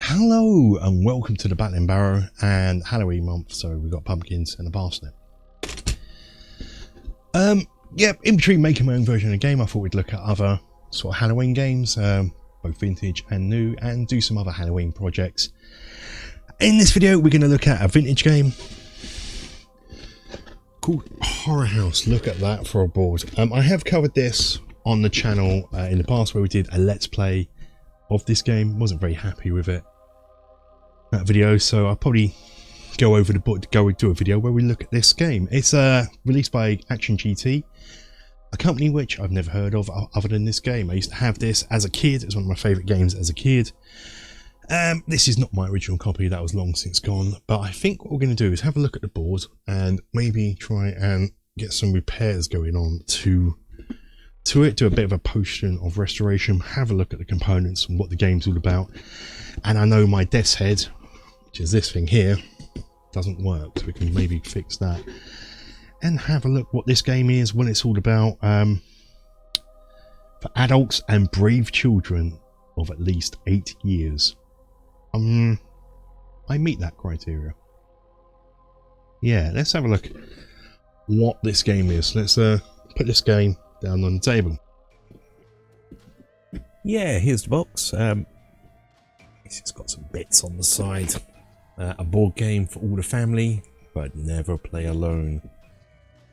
Hello and welcome to the Battling Barrow and Halloween month, so we've got pumpkins and a parsnip. In between making my own version of the game, I thought we'd look at other sort of Halloween games, both vintage and new, and do some other Halloween projects. In this video we're going to look at a vintage game called Horror House. Look at that for a board. I have covered this on the channel in the past where we did a let's play of this game. Wasn't very happy with it, that video, so I'll probably go over the book, do a video where we look at this game. It's released by Action GT, a company which I've never heard of other than this game. I used to have this as a kid. It's one of my favourite games as a kid. This is not my original copy, that was long since gone, but I think what we're going to do is have a look at the board and maybe try and get some repairs going on to it, do a bit of a potion of restoration, have a look at the components and what the game's all about. And I know my death's head, which is this thing here, doesn't work, so we can maybe fix that and have a look what this game is, what it's all about, for adults and brave children of at least 8 years. I meet that criteria. Yeah, let's have a look what this game is. Let's put this game down on the table. Yeah, here's the box. It's got some bits on the side. A board game for all the family, but never play alone.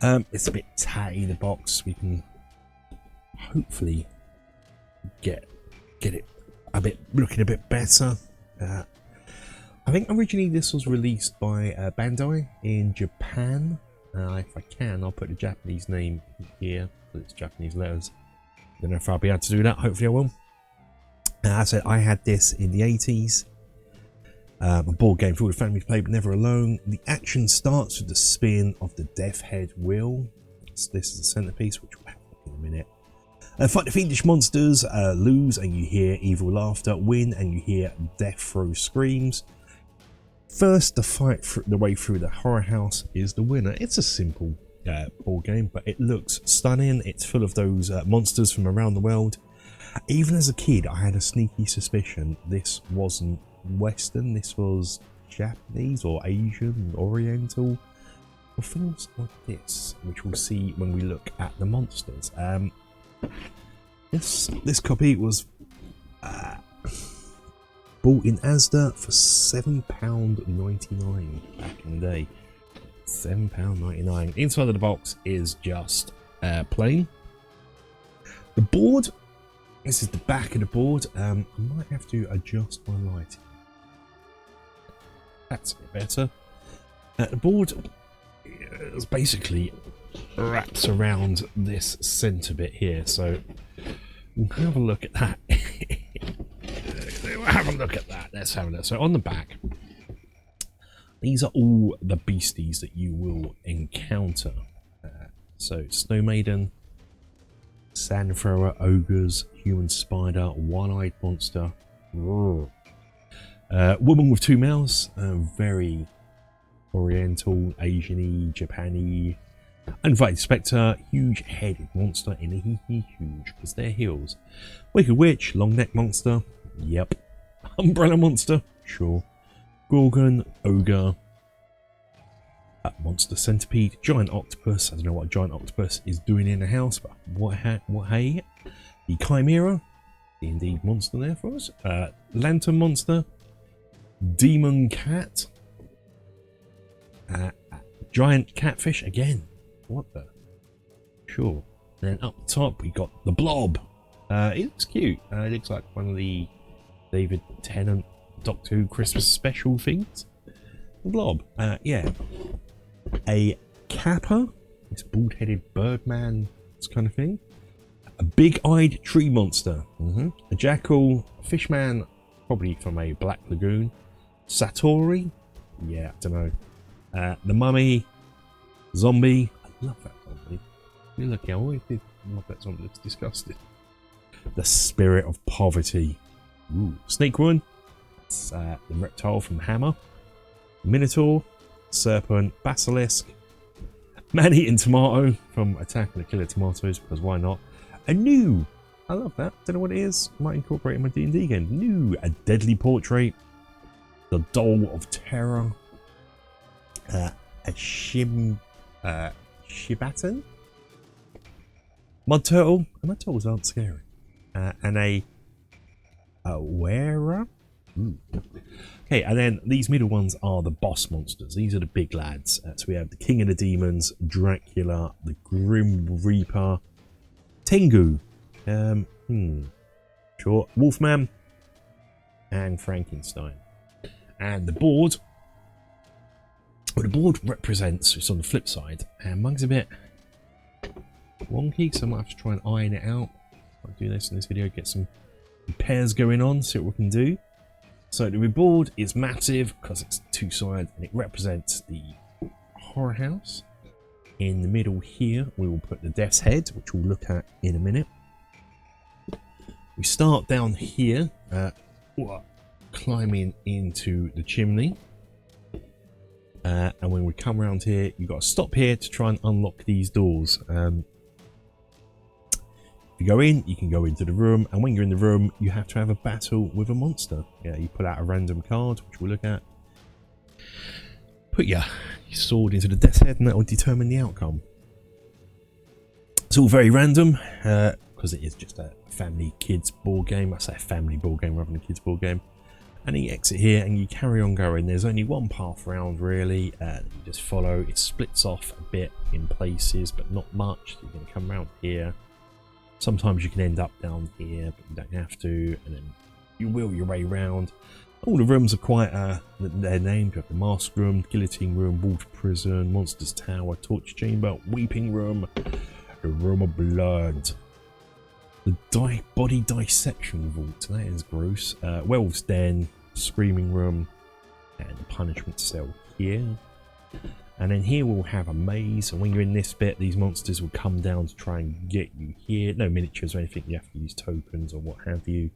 It's a bit tatty, the box. We can hopefully get it looking a bit better. I think originally this was released by Bandai in Japan. If I can, I'll put the Japanese name here, but it's Japanese letters. Don't know if I'll be able to do that. Hopefully I will. As I said, I had this in the 80s. A board game for all the family to play, but never alone. The action starts with the spin of the death head wheel. This is the centerpiece, which we'll have in a minute. Fight the fiendish monsters, lose and you hear evil laughter, win and you hear death throw screams. First to fight the way through the horror house is the winner. It's a simple board game, but it looks stunning. It's full of those monsters from around the world. Even as a kid, I had a sneaky suspicion this wasn't Western, this was Japanese or Asian or Oriental, or things like this, which we'll see when we look at the monsters. This copy was bought in Asda for £7.99 back in the day. £7.99. Inside of the box is just plain. The board, this is the back of the board. I might have to adjust my lighting. That's a bit better. The board is basically wraps around this centre bit here, so we'll have a look at that. We'll have a look at that. Let's have a look. So on the back, these are all the beasties that you will encounter. So Snow Maiden, Sand Thrower, Ogres, Human Spider, One-Eyed Monster, Woman with Two Mouths, very Oriental, Asian-y, Japan-y. Uninvited Spectre, huge headed monster in a huge because they're heels. Wicked Witch, long neck monster, yep. Umbrella monster, sure. Gorgon, ogre, monster centipede, giant octopus. I don't know what a giant octopus is doing in the house, but what hey. The Chimera, the indeed monster there for us. Lantern monster, demon cat, giant catfish again. What the? Sure. Then up top we got the Blob. It looks cute. It looks like one of the David Tennant Doctor Who Christmas special things. The Blob. Yeah. A Kappa. This bald-headed Birdman, this kind of thing. A big-eyed tree monster. A Jackal. Fishman, probably from a Black Lagoon. Satori. Yeah, I don't know. The Mummy. Zombie. I love that zombie. You're lucky, I always did love that zombie. It's disgusting. The Spirit of Poverty. Ooh. Snake Woman. That's the reptile from Hammer. Minotaur. serpent, basilisk, man-eating tomato from Attack of the Killer Tomatoes, because why not? A new, I love that, don't know what it is, might incorporate it in my D&D game. New, a deadly portrait, the doll of terror, a shibatan, mud turtle, and mud turtles aren't scary, and a wearer. Okay, and then these middle ones are the boss monsters. These are the big lads. So we have the King of the Demons, Dracula, the Grim Reaper, Tengu, sure, Wolfman, and Frankenstein. And the board, well, the board represents, it's on the flip side, and mine's a bit wonky, so I might have to try and iron it out. I'll do this in this video, get some repairs going on, see what we can do. So the board is massive because it's two-sided, and it represents the horror house. In the middle here, we will put the Death's Head, which we'll look at in a minute. We start down here, climbing into the chimney. And when we come around here, you've got to stop here to try and unlock these doors. If you go in, you can go into the room, and when you're in the room, you have to have a battle with a monster. Yeah, you put out a random card, which we'll look at. Put your sword into the Death's Head, and that will determine the outcome. It's all very random, because it is just a family kids board game. I say a family board game rather than a kids board game. And you exit here, and you carry on going. There's only one path round, really. You just follow. It splits off a bit in places, but not much. You're going to come around here. Sometimes you can end up down here, but you don't have to, and then you wheel your way around. All the rooms are quite, they're named. You have the Mask Room, Guillotine Room, Water Prison, Monsters Tower, Torture Chamber, Weeping Room, the Room of Blood, the Body Dissection Vault, that is gross, Werewolf's Den, Screaming Room, and the Punishment Cell here. And then here we'll have a maze, and when you're in this bit, these monsters will come down to try and get you here. No miniatures or anything, you have to use tokens or what have you.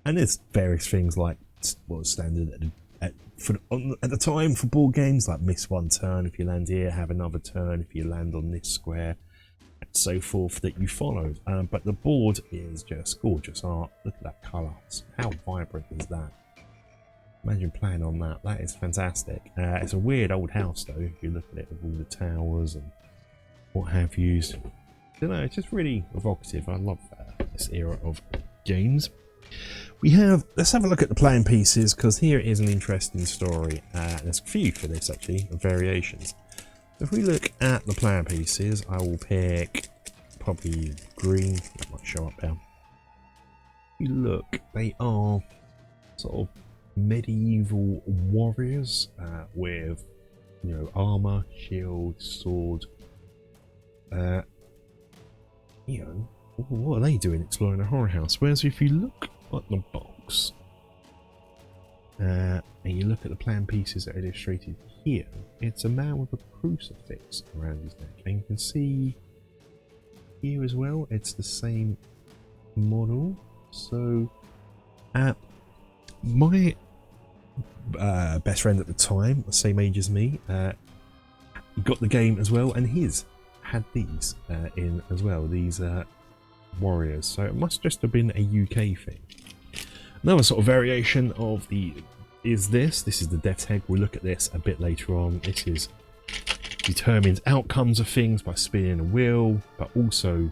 And there's various things like what was standard at the time for board games, like miss one turn if you land here, have another turn if you land on this square, and so forth that you followed. But the board is just gorgeous art. Look at that colour. How vibrant is that? Imagine playing on that. That is fantastic. It's a weird old house though, if you look at it with all the towers and what have you. I don't know, it's just really evocative. I love this era of games. Let's have a look at the playing pieces, because here is an interesting story. There's a few for this actually, of variations. If we look at the playing pieces, I will pick probably green. That might show up there. If you look, they are sort of medieval warriors with, you know, armor, shield, sword. You know, what are they doing exploring a horror house? Whereas if you look at the box and you look at the plan pieces that are illustrated here, it's a man with a crucifix around his neck, and you can see here as well it's the same model. So my best friend at the time, the same age as me, got the game as well, and his had these in as well, these warriors. So it must just have been a UK thing. Another sort of variation of this is the Death's Head. We'll look at this a bit later on. This is determines outcomes of things by spinning a wheel, but also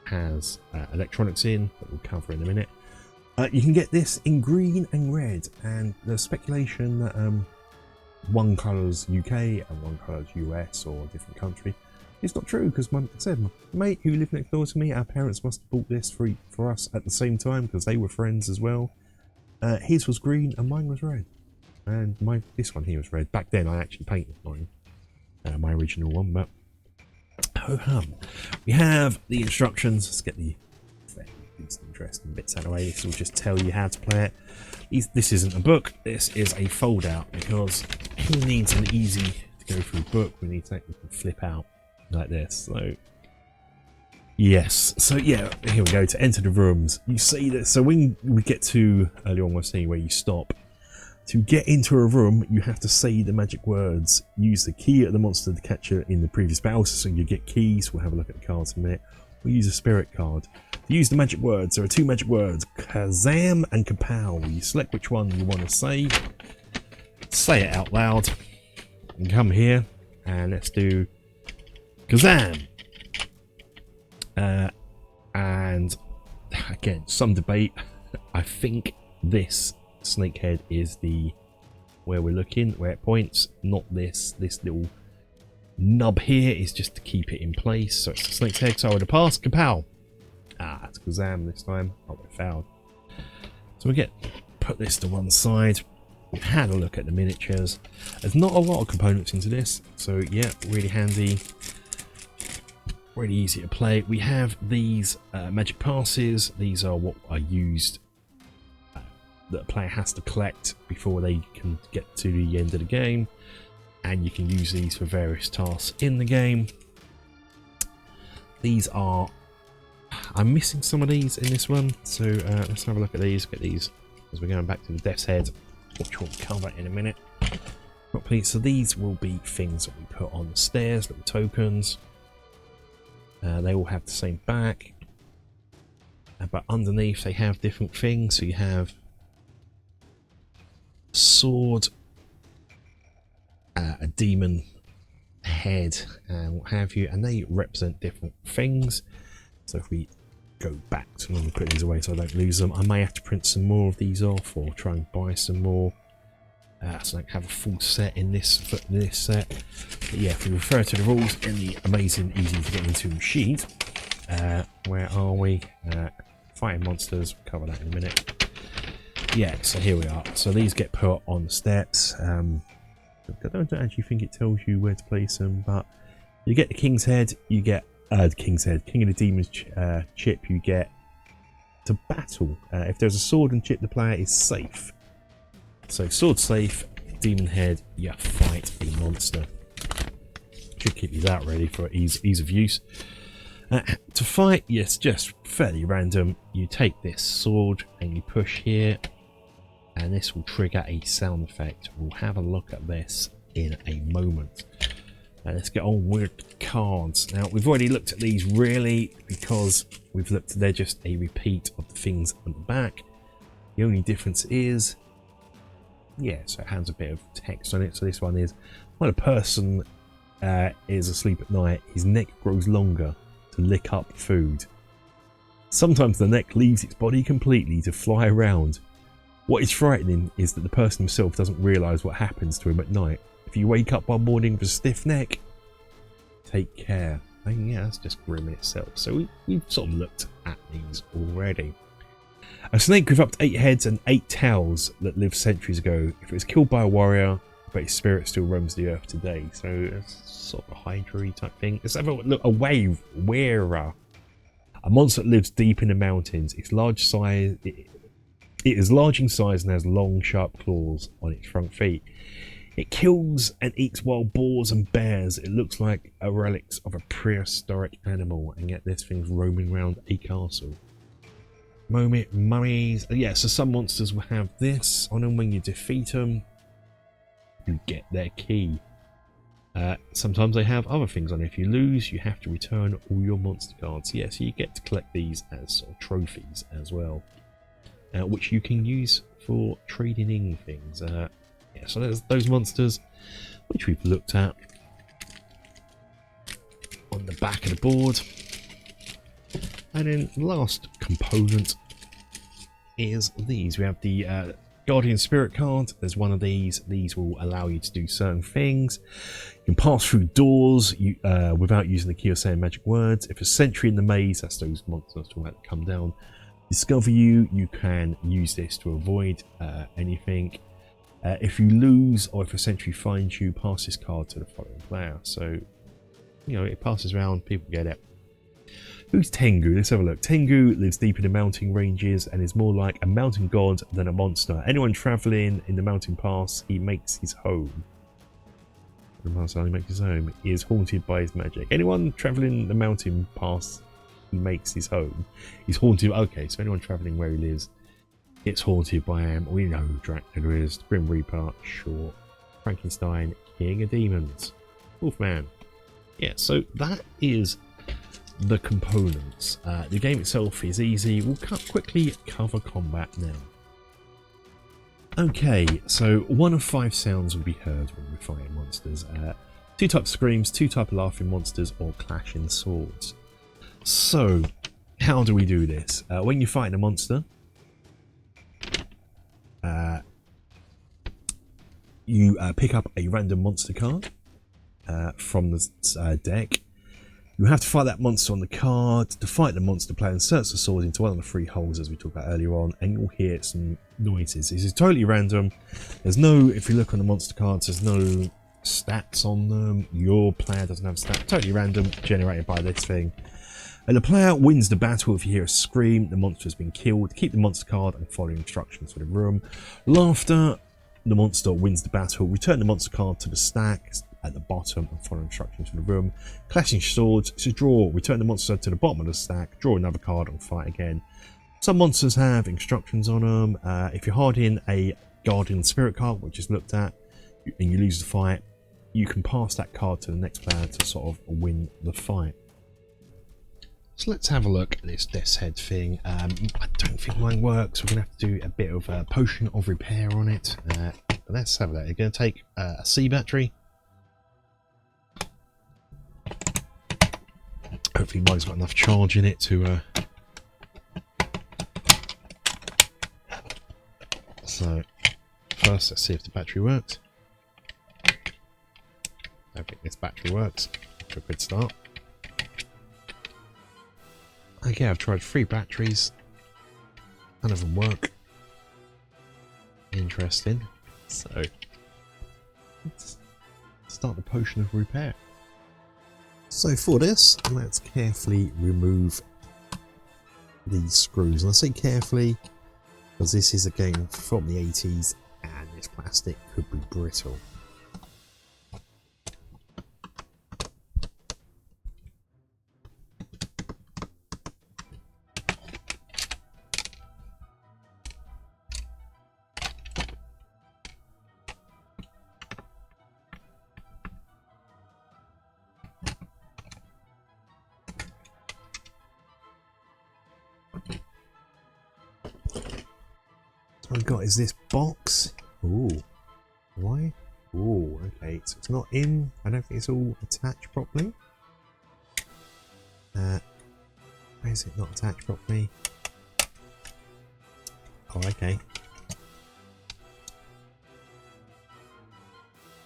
has electronics in that we'll cover in a minute. You can get this in green and red, and there's speculation that one colour's UK and one colour's US or a different country. It's not true, because my mate who lived next door to me, our parents must have bought this for us at the same time, because they were friends as well. His was green and mine was red, and this one here was red. Back then I actually painted mine, my original one, but ho hum. We have the instructions. Let's get these interesting bits out of the way. This will just tell you how to play it. This isn't a book, this is a fold out, because he needs an easy to go through book. We need something you can flip out like this. So yes, so yeah, here we go. To enter the rooms, you see that. So when we get to earlier on, we're seeing where you stop, To get into a room, you have to say the magic words. Use the key at the monster to catch it in the previous battle, so you get keys. We'll have a look at the cards in a minute. We'll use a spirit card. To use the magic words, there are 2 magic words, Kazam and Kapow. You select which one you want to say it out loud, and come here, and let's do Kazam. And again, some debate. I think this snake head is the where we're looking, where it points, not this little nub here is just to keep it in place. So it's the snake's head. So I would have passed. Kapow. It's Kazam this time. Oh, we failed. So we put this to one side. We've had a look at the miniatures. There's not a lot of components into this, so yeah, really handy, really easy to play. We have these magic passes. These are what are used that a player has to collect before they can get to the end of the game, and you can use these for various tasks in the game. These are, I'm missing some of these in this one, so let's have a look at these. Get these as we're going back to the Death's Head, which we'll cover in a minute. So these will be things that we put on the stairs, little tokens. They all have the same back, but underneath they have different things. So you have sword, a demon head, and what have you, and they represent different things. So if we go back to them and put these away so I don't lose them, I may have to print some more of these off or try and buy some more, so I can have a full set in this set. But yeah, if we refer to the rules in the amazing, easy to get into sheet, where are we? Fighting monsters, we'll cover that in a minute. Yeah, so here we are. So these get put on the steps. I don't actually think it tells you where to place them, but you get the king's head, you get the king's head, king of the demons chip, you get to battle. If there's a sword and chip, the player is safe. So sword safe, demon head, you fight a monster. Should keep these out ready for ease of use. To fight, yes, just fairly random. You take this sword and you push here, and this will trigger a sound effect. We'll have a look at this in a moment. Let's get on with the cards. Now, we've already looked at these really because we've looked, they're just a repeat of the things on the back. The only difference is, yeah, so it has a bit of text on it. So this one is, when a person is asleep at night, his neck grows longer to lick up food. Sometimes the neck leaves its body completely to fly around. What is frightening is that the person himself doesn't realise what happens to him at night. If you wake up one morning with a stiff neck, take care. And yeah, that's just grim in itself. So we've sort of looked at these already. A snake with up to 8 heads and 8 tails that lived centuries ago. If it was killed by a warrior, but his spirit still roams the earth today. So it's sort of a Hydra type thing. Let's have a look. A wave wearer. A monster that lives deep in the mountains. It's large size. It is large in size and has long, sharp claws on its front feet. It kills and eats wild boars and bears. It looks like a relic of a prehistoric animal, and yet this thing's roaming around a castle. Mummies. Yeah, so some monsters will have this on them. When you defeat them, you get their key. Sometimes they have other things on. If you lose, you have to return all your monster cards. Yeah, so you get to collect these as sort of trophies as well, which you can use for trading in things. Yeah, so there's those monsters, which we've looked at on the back of the board. And then the last component is these. We have the Guardian Spirit card. There's one of these. These will allow you to do certain things. You can pass through doors without using the key or saying magic words. If a sentry in the maze, that's those monsters talking about that come down, discover you, you can use this to avoid anything. If you lose, or if a sentry finds you, pass this card to the following player. So, you know, it passes around, people get it. Who's Tengu? Let's have a look. Tengu lives deep in the mountain ranges and is more like a mountain god than a monster. Anyone travelling in the mountain pass, he makes his home. The master only makes his home. He is haunted by his magic. Anyone travelling the mountain pass, he makes his home. He's haunted. Okay, so anyone travelling where he lives, It's haunted by we know who Dracula is, Grim Reaper, sure. Frankenstein, King of Demons, Wolfman. Yeah, so that is the components. The game itself is easy. We'll quickly cover combat now. Okay, so 1 of 5 sounds will be heard when we're fighting monsters. 2 types of screams, 2 types of laughing monsters, or clashing swords. So, how do we do this? When you're fighting a monster, you pick up a random monster card from the deck. You have to fight that monster on the card. To fight the monster, player inserts the sword into one of the 3 holes as we talked about earlier on, and you'll hear some noises. This is totally random. There's no, if you look on the monster cards, there's no stats on them. Your player doesn't have stats. Totally random, generated by this thing. And the player wins the battle if you hear a scream, the monster has been killed. Keep the monster card and follow instructions for the room. Laughter, the monster wins the battle. Return the monster card to the stack at the bottom and follow instructions for the room. Clashing swords, it's a draw. Return the monster to the bottom of the stack, draw another card and fight again. Some monsters have instructions on them. If you're harding a guardian spirit card, which is looked at, and you lose the fight, you can pass that card to the next player to sort of win the fight. So let's have a look at this death's head thing. I don't think mine works. We're going to have to do a bit of a potion of repair on it. Let's have a look. You're going to take a C battery. Hopefully mine's got enough charge in it to... So, first let's see if the battery works. I don't think this battery works. A good start. Okay, I've tried 3 batteries. None of them work. Interesting. So, let's start the potion of repair. So for this, let's carefully remove these screws. And I say carefully because this is a game from the 80s and this plastic could be brittle. What I've got is this box. Ooh, why? Ooh, okay, so it's not in. I don't think it's all attached properly. Why is it not attached properly? Oh, okay.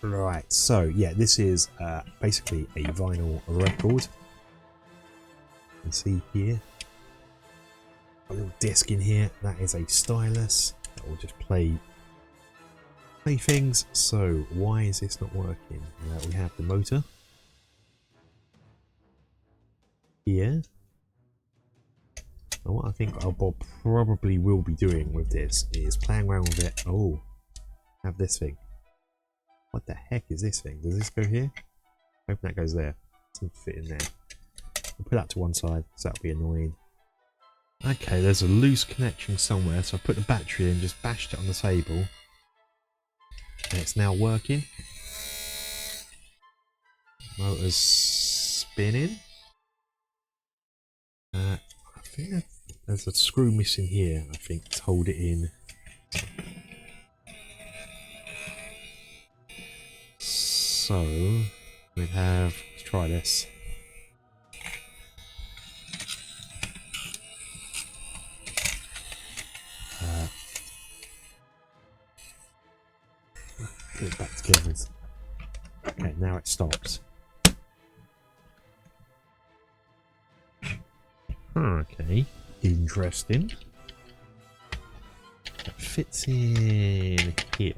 Right, so yeah, this is basically a vinyl record. You can see here a little disc in here. That is a stylus. Or just play things. So why is this not working? We have the motor here. And what I think Bob probably will be doing with this is playing around with it. Oh, have this thing. What the heck is this thing? Does this go here? Hoping that goes there. Doesn't fit in there. We'll put that to one side, so that'll be annoying. Okay, there's a loose connection somewhere, so I put the battery in, just bashed it on the table, and it's now working. Motor's spinning. I think there's a screw missing here, I think, to hold it in. So, we have, let's try this. Put it back together. Okay, now it stops. Okay, interesting. That fits in here. You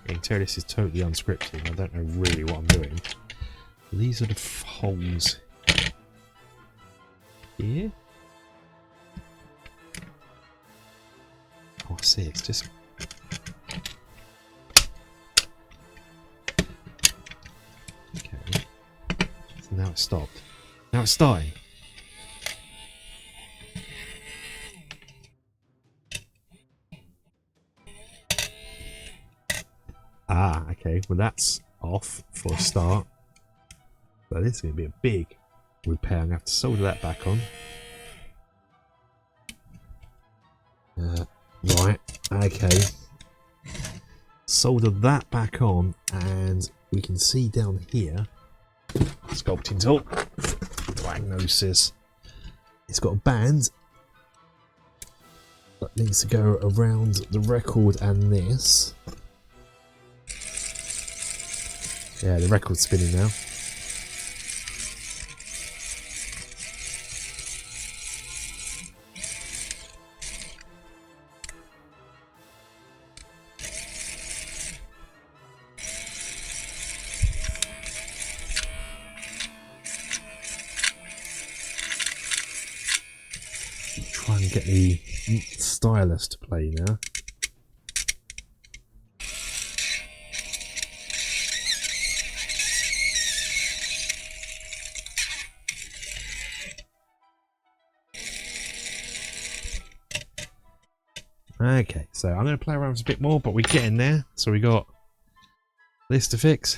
can tell this is totally unscripted. I don't know really what I'm doing. These are the holes here. Oh, I see. It's just. Okay. So now it's stopped. Now it's starting. Ah, okay. Well, that's off for a start. So this is going to be a big repair. I'm going to have to solder that back on. Right, okay. Solder that back on, and we can see down here, sculpting tool, diagnosis. It's got a band that needs to go around the record and this. Yeah, the record's spinning now. Try and get the stylus to play now. Okay, so I'm going to play around with a bit more, but we're getting there. So we got this to fix.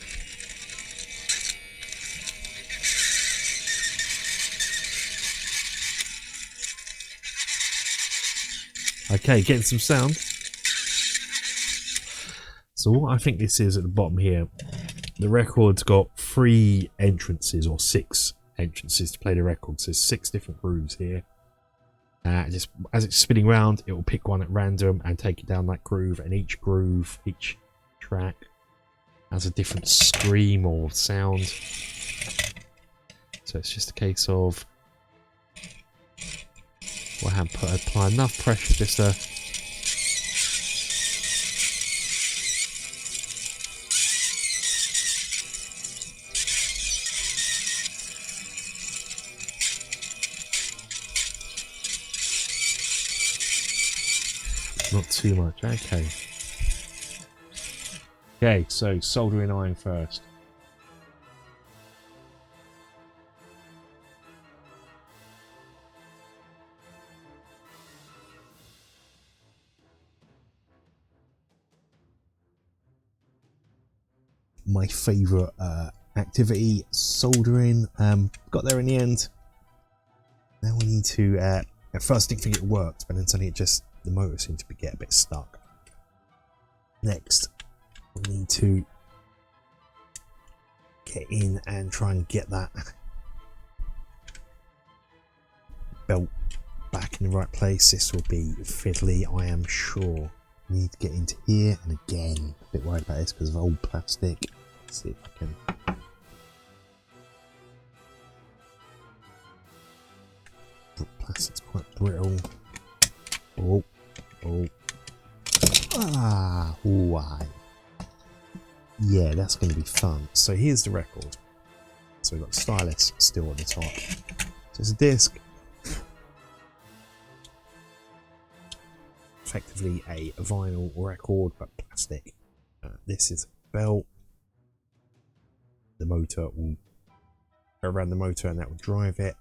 Okay, getting some sound. So what I think this is at the bottom here, the record's got 3 entrances or 6 entrances to play the record. So there's 6 different grooves here. Just as it's spinning around, it will pick one at random and take it down that groove, and each groove, each track has a different scream or sound. So it's just a case of apply enough pressure just to not too much. Okay. Okay, so soldering iron first. My favourite activity, soldering. Got there in the end. Now we need to. At first, I didn't think it worked, but then suddenly the motor seemed to get a bit stuck. Next, we need to get in and try and get that belt back in the right place. This will be fiddly, I am sure. We need to get into here, and again, a bit worried about this because of old plastic. Let's see if I can. Plastic's quite brittle. Oh. Ah, why? Yeah, that's going to be fun. So here's the record. So we've got the stylus still on the top. So it's a disc. Effectively a vinyl record, but plastic. This is a belt. The motor will go around the motor and that will drive it.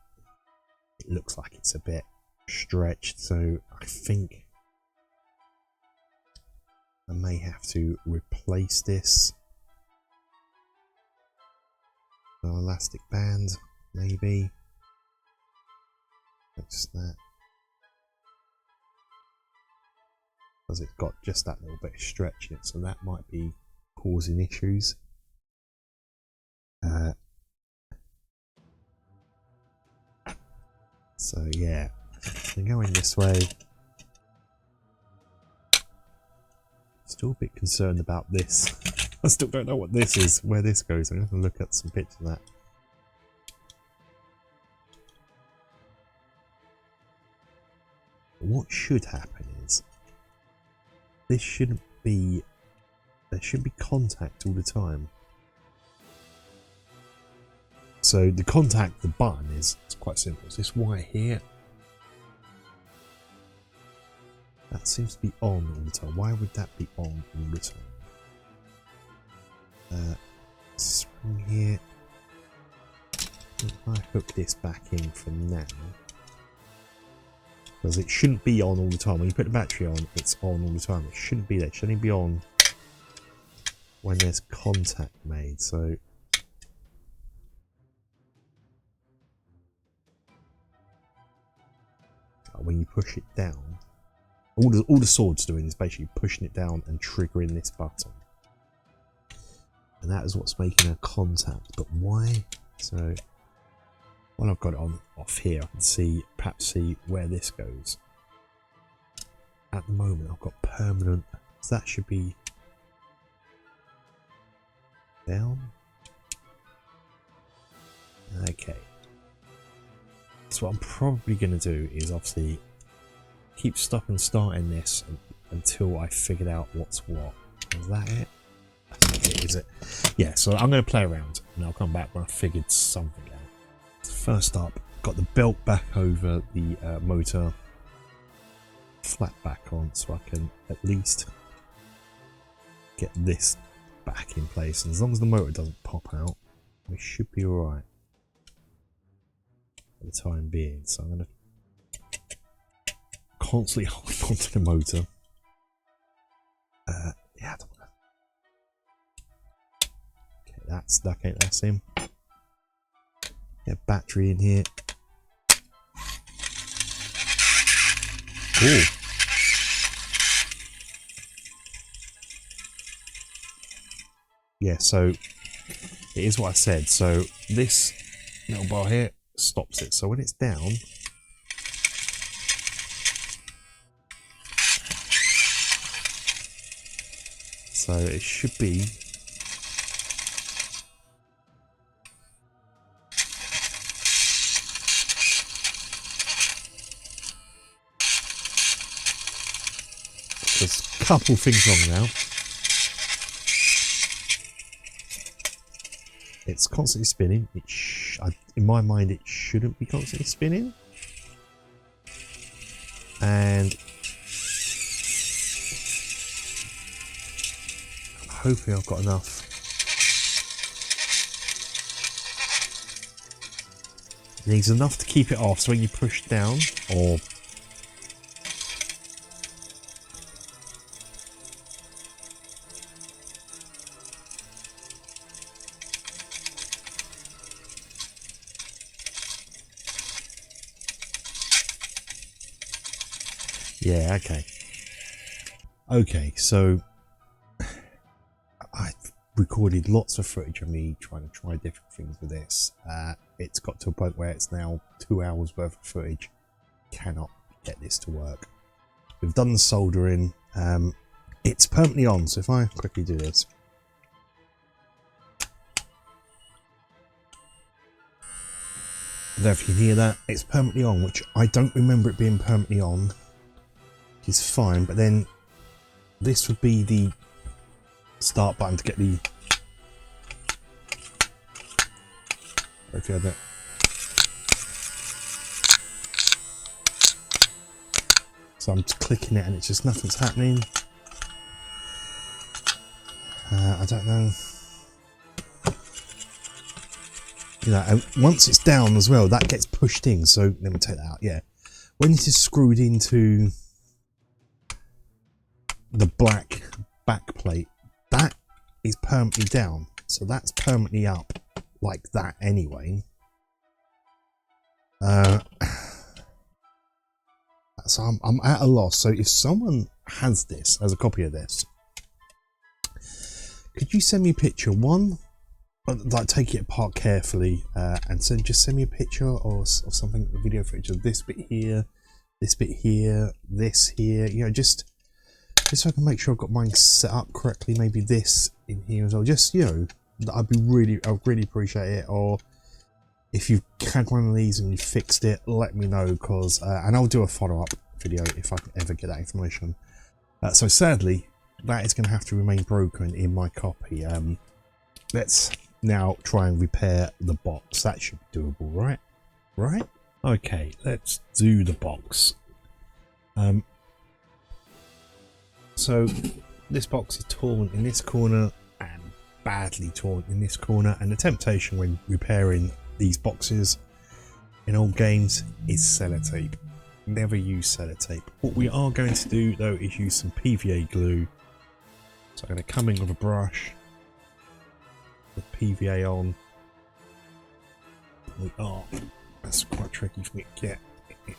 It looks like it's a bit stretched, so I think I may have to replace this. An elastic band, maybe. That's that. Because it's got just that little bit of stretch in it, so that might be causing issues. So yeah, I'm going this way. Still a bit concerned about this. I still don't know what this is, where this goes. I'm going to have to look at some pictures of that. What should happen is this shouldn't be. There should be contact all the time. So the contact, the button it's quite simple. It's this wire here. That seems to be on all the time. Why would that be on all the time? Spring here. If I hook this back in for now, because it shouldn't be on all the time. When you put the battery on, it's on all the time. It shouldn't be there. It should only be on when there's contact made. So when you push it down, all the sword's doing is basically pushing it down and triggering this button, and that is what's making a contact. But why? So when I've got it on off here, I can perhaps see where this goes. At the moment, I've got permanent, so that should be down. Okay. So what I'm probably going to do is obviously keep stopping and starting this until I figured out what's what. Is that it? That's it, is it? Yeah, so I'm going to play around and I'll come back when I figured something out. First up, got the belt back over the motor, flat back on, so I can at least get this back in place. And as long as the motor doesn't pop out, we should be alright for the time being. So I'm going to constantly hold onto the motor. Yeah, I don't know. Okay, that's him. Get battery in here. Cool. Yeah, so it is what I said. So this little bar here stops it. So when it's down, so it should be there's a couple things wrong now. It's constantly spinning. In my mind, it shouldn't be constantly spinning. And hopefully I've got enough. It needs enough to keep it off, so when you push down, or yeah, okay. Okay, so I've recorded lots of footage of me trying to try different things with this. It's got to a point where it's now 2 hours worth of footage. Cannot get this to work. We've done the soldering. It's permanently on, so if I quickly do this. I don't know if you can hear that. It's permanently on, which I don't remember it being permanently on. Is fine, but then this would be the start button to get the if you have it. So I'm just clicking it and it's just nothing's happening. I don't know, you know, and once it's down as well, that gets pushed in. So let me take that out. Yeah, when it is screwed into the black back plate, that is permanently down, so that's permanently up like that anyway. So I'm at a loss. So if someone has a copy of this, could you send me a picture? One, like take it apart carefully, and just send me a picture or something, a video footage of this bit here, this bit here, this here, you know, just so I can make sure I've got mine set up correctly. Maybe this in here as well. Just, you know, I'd really appreciate it. Or if you've had one of these and you fixed it, let me know, because and I'll do a follow-up video if I can ever get that information. So sadly, that is going to have to remain broken in my copy. Let's now try and repair the box. That should be doable, right? Right? Okay, let's do the box. So this box is torn in this corner and badly torn in this corner, and the temptation when repairing these boxes in old games is sellotape. Never use sellotape. What we are going to do though is use some PVA glue. So I'm going to come in with a brush the PVA on. We are. That's quite tricky for me to get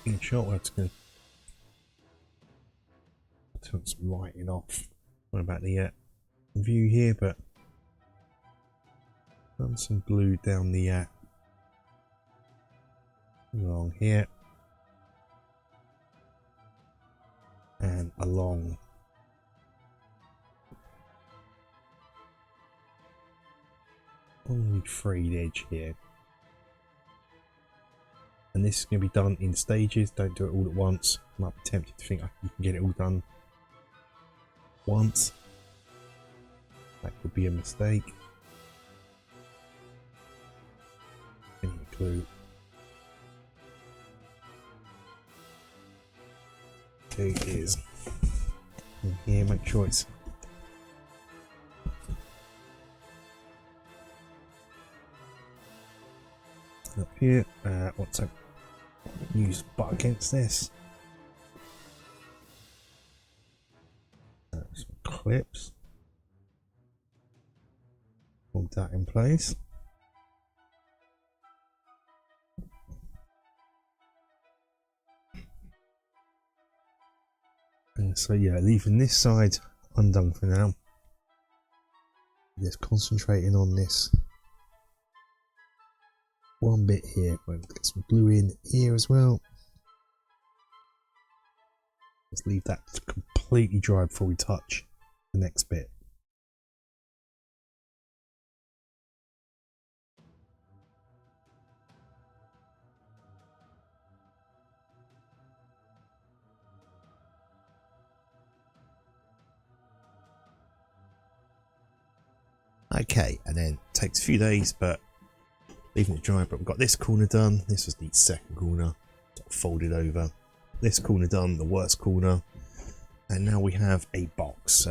in shot. We're just going to turn some lighting off. What about the view here? But run some glue down the along here and along only frayed edge here. And this is going to be done in stages. Don't do it all at once. I might be tempted to think you can get it all done once. That could be a mistake. Any clue? Clue is in here. Make sure it's up here. Once I use butt against this, some clips, hold that in place. And so yeah, leaving this side undone for now. Just concentrating on this one bit here. We'll get some glue in here as well. Let's leave that completely dry before we touch the next bit. Okay, and then it takes a few days, but leaving it dry. But we've got this corner done. This was the second corner, sort of folded over. This corner done, the worst corner, and now we have a box.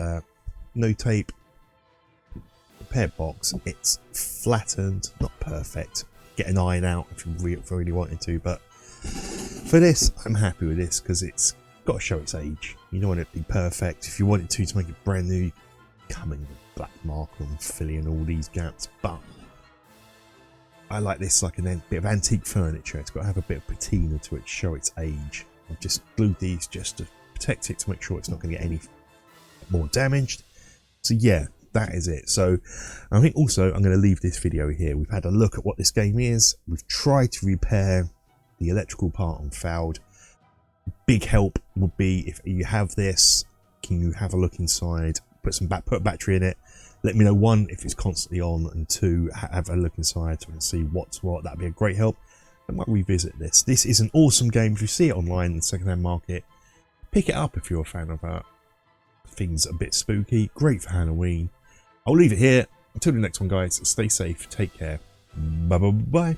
No tape, prepared box. It's flattened, not perfect. Get an iron out if you really wanted to, but for this, I'm happy with this because it's got to show its age. You don't want it to be perfect. If you wanted to make it brand new, come in with black marker and fill in all these gaps, but I like this like a bit of antique furniture. It's got to have a bit of patina to it to show its age. I've just glued these just to protect it, to make sure it's not going to get any more damaged. So yeah, that is it. So I think also I'm going to leave this video here. We've had a look at what this game is. We've tried to repair the electrical part on MacLeod. Big help would be if you have this, can you have a look inside, put a battery in it. Let me know, one, if it's constantly on, and two, have a look inside and see what's what. That'd be a great help. I might revisit this. This is an awesome game. If you see it online in the second-hand market, pick it up if you're a fan of things a bit spooky. Great for Halloween. I'll leave it here. Until the next one, guys. Stay safe. Take care. Bye-bye.